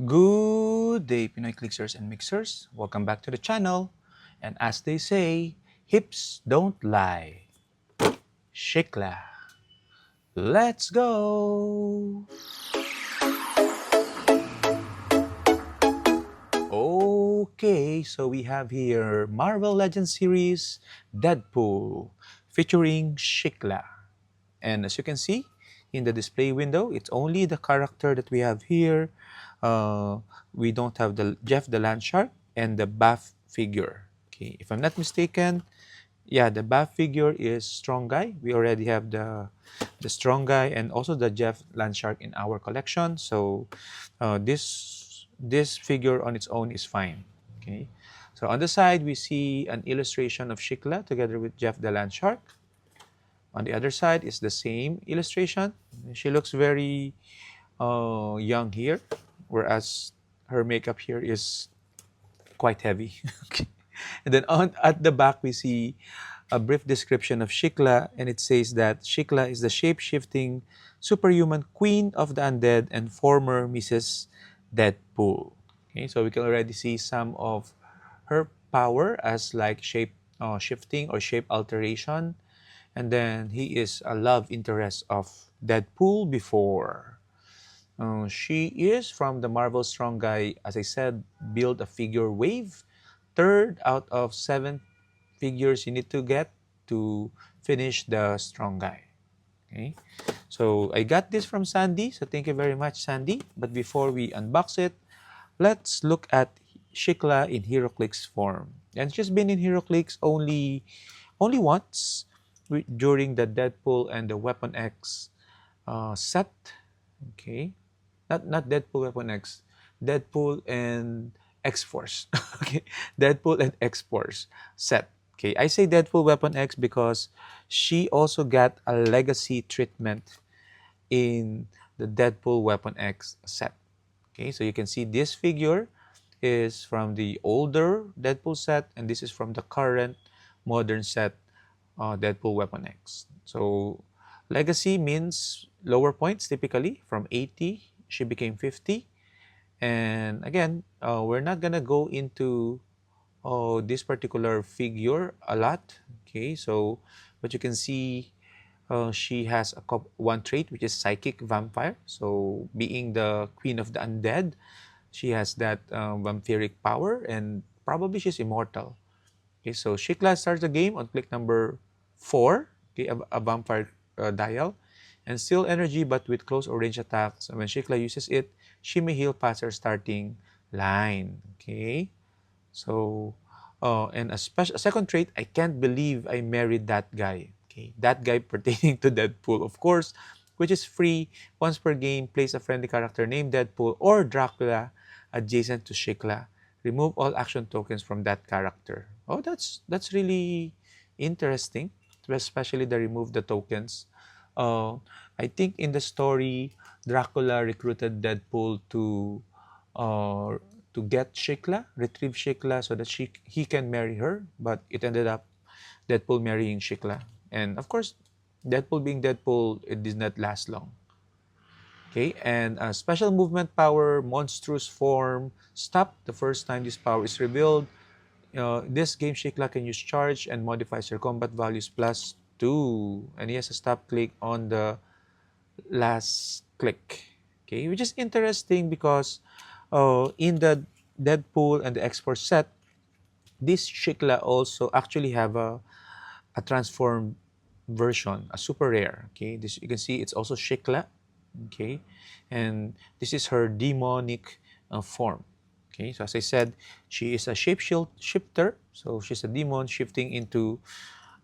Good day, Pinoy Clixers and Mixers. Welcome back to the channel. And as they say, hips don't lie. Shiklah. Let's go! Okay, so we have here Marvel Legends series Deadpool featuring Shiklah. And as you can see in the display window, it's only the character that we have here. Uh, we don't have the Jeff the Land Shark and the Bath figure. Okay, if I'm not mistaken, yeah, the Bath figure is Strong Guy. We already have the Strong Guy and also the Jeff Land Shark in our collection. So this figure on its own is fine. Okay, so on the side we see an illustration of Shiklah together with Jeff the Land Shark. On the other side is the same illustration. She looks very young here, whereas her makeup here is quite heavy. Okay. And then at the back, we see a brief description of Shiklah, and it says that Shiklah is the shape-shifting superhuman queen of the undead and former Mrs. Deadpool. Okay, so we can already see some of her power as like shape shifting or shape alteration. And then he is a love interest of Deadpool before. She is from the Marvel Strong Guy, as I said, build a figure wave. Third out of 7 figures you need to get to finish the Strong Guy. Okay, so I got this from Sandy, so thank you very much, Sandy. But before we unbox it, let's look at Shiklah in Heroclix form. And she's been in Heroclix only once during the Deadpool and the Weapon X set. Okay, not Deadpool Weapon X, Deadpool and X Force. Okay, Deadpool and X Force set. Okay, I say Deadpool Weapon X because she also got a legacy treatment in the Deadpool Weapon X set. Okay, so you can see this figure is from the older Deadpool set, and this is from the current modern set, Deadpool Weapon X. So legacy means lower points typically. From 80, she became 50. And again, we're not gonna go into this particular figure a lot. Okay, so but you can see she has one trait, which is psychic vampire. So being the queen of the undead, she has that vampiric power, and probably she's immortal. Okay, so Shiklah starts the game on click number 4. Okay, a vampire dial, and still energy, but with close or range attacks. And when Shiklah uses it, she may heal past her starting line. Okay, so and a second trait, I can't believe I married that guy. Okay, that guy pertaining to Deadpool, of course, which is free once per game. Place a friendly character named Deadpool or Dracula adjacent to Shiklah. Remove all action tokens from that character. Oh, that's really interesting, especially the remove the tokens. I think in the story, Dracula recruited Deadpool uh, to get Shiklah, retrieve Shiklah, so that he can marry her. But it ended up Deadpool marrying Shiklah, and of course, Deadpool being Deadpool, it did not last long. Okay, and special movement power, monstrous form, stop the first time this power is revealed. This game, Shiklah can use charge and modifies your combat values +2. And he has a stop click on the last click. Okay, which is interesting because in the Deadpool and the Export set, this Shiklah also actually have a transformed version, a super rare. Okay, this you can see it's also Shiklah. Okay, and this is her demonic form. Okay, so as I said, she is a shifter, so she's a demon shifting into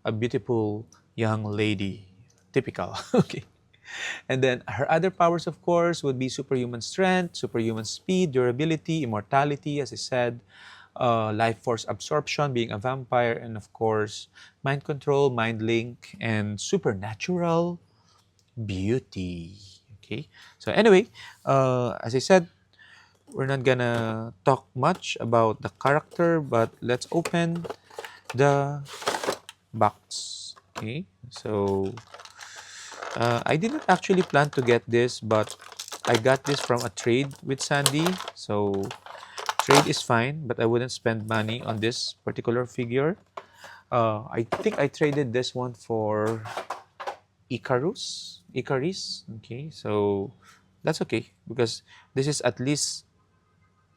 a beautiful young lady. Typical. Okay, and then her other powers, of course, would be superhuman strength, superhuman speed, durability, immortality, as I said, life force absorption, being a vampire, and of course, mind control, mind link, and supernatural beauty. Okay, so anyway, as I said, we're not gonna talk much about the character, but let's open the box. Okay, so I didn't actually plan to get this, but I got this from a trade with Sandy. So trade is fine, but I wouldn't spend money on this particular figure. I think I traded this one for Icarus. Okay, so that's okay because this is at least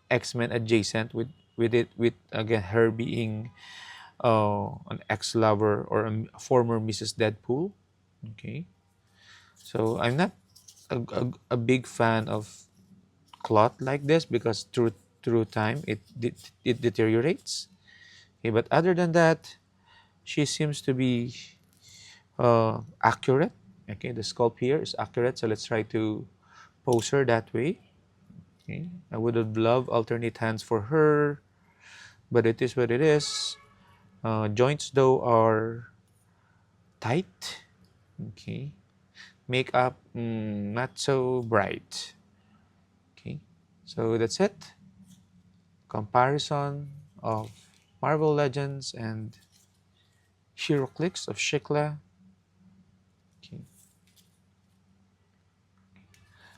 X-Men adjacent with again her being an ex-lover or a former Mrs. Deadpool. Okay, so I'm not a big fan of cloth like this because through time it deteriorates. Okay, but other than that, she seems to be accurate. Okay, the sculpt here is accurate, so let's try to pose her that way. Okay, I would have loved alternate hands for her, but it is what it is. Joints though are tight. Okay, makeup not so bright. Okay, so that's it. Comparison of Marvel Legends and Heroclix of Shiklah. Okay.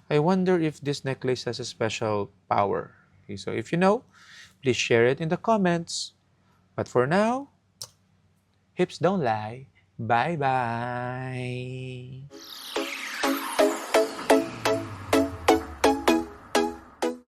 I wonder if this necklace has a special power. Okay, so if you know, please share it in the comments. But for now, hips don't lie. Bye bye.